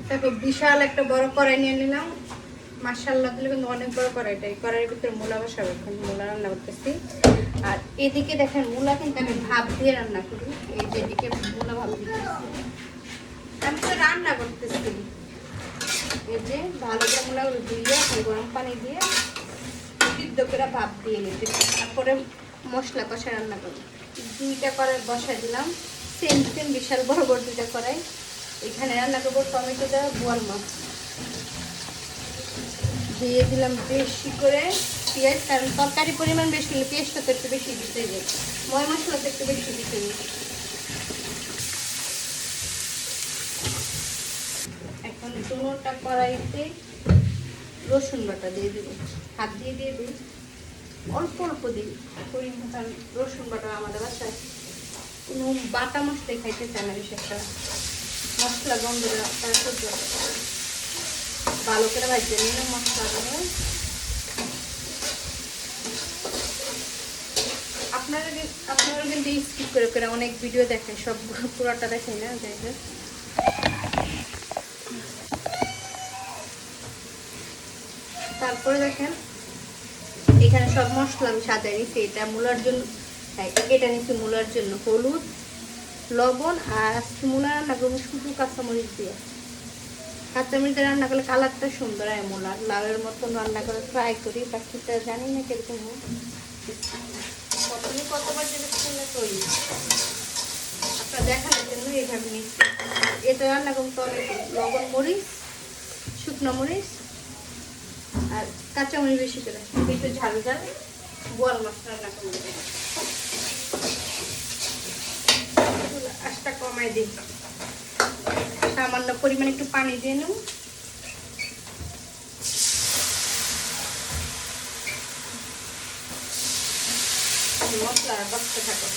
তারপর বিশাল একটা বড় কড়াই নিয়ে নিলাম। মাশাআল্লাহ দিলে কিন্তু অনেক বড় কড়াইটা। এই কড়াইয়ের ভিতরে মূলা বসাবো, এখন মূলা রান্না করতেছি। আর এদিকে দেখেন মূলা কিন্তু আমি ভাপ দিয়ে রান্না করি। এই যে এদিকে মূলা ভাপ দিতেছি, আমি তো রান্না করতেছি। এই যে ভালো করে মূলাগুলো ধুইয়ে গরম পানি দিয়ে সিদ্ধ করে ভাপ দিয়ে নিতে, তারপরে মশলা কষা রান্না করি। দুইটা কড়াই বসাই দিলাম, সেম সেম বিশাল বড় বড় দুইটা কড়াই। এখানে রান্না করবো টমেটো দেওয়া বোয়াল মাছ। দিয়ে দিলাম বেশি করে পেঁয়াজ, কারণ তরকারি পরিমাণ বেশি হলে পেঁয়াজটা তো একটু বেশি দিতে যায়, ময় মশলা তো একটু বেশি দিতে যায়। এখন দুটোটা কড়াইতে রসুন বাটা দিয়ে দিব, হাত দিয়ে দিয়ে দিই, অল্প অল্প দিই পরিমাণ, কারণ রসুন বাটা আমাদের বাসায় কোনো বাটা মশলাই খাইতে চায় না, বেশি একটা মশলা গন্ধটা তারা সহ্য করে। ভালো করে ভাজতে নিয়ে মশলাগুলো। আপনারা কিন্তু স্কিপ করে করে অনেক ভিডিও দেখেন, সব পুরোটা দেখেন না। যাই হোক, তারপরে দেখেন এখানে সব মশলা আমি সাজাই নিচ্ছি। এটা মূলার জন্য, এটা নিচ্ছি মূলার জন্য হলুদ, লবণ, আর মূলা রান্না করবো শুধু কাঁচামরিচ দিয়ে। কাঁচামরিচ রান্না করলে কালারটা সুন্দর হয়, মূলার লালের মতন রান্না করে ট্রাই করি, বাকিটা জানি না কিরকম হয়। কতবার যেটা করলে তৈরি আপনার দেখানোর জন্য এইভাবে নিচ্ছি। এটা রান্না করতে অনেক লবণ, মরিচ, শুকনো মরিচ আর কাঁচামরিচ বেশি করে, একটু ঝাল ঝাল বোয়াল মাছ রান্না করবো। আঁচটা কমাই দিই, সামান্য পরিমাণে একটু পানি দিয়ে নেব। মশলা কষতে থাকো।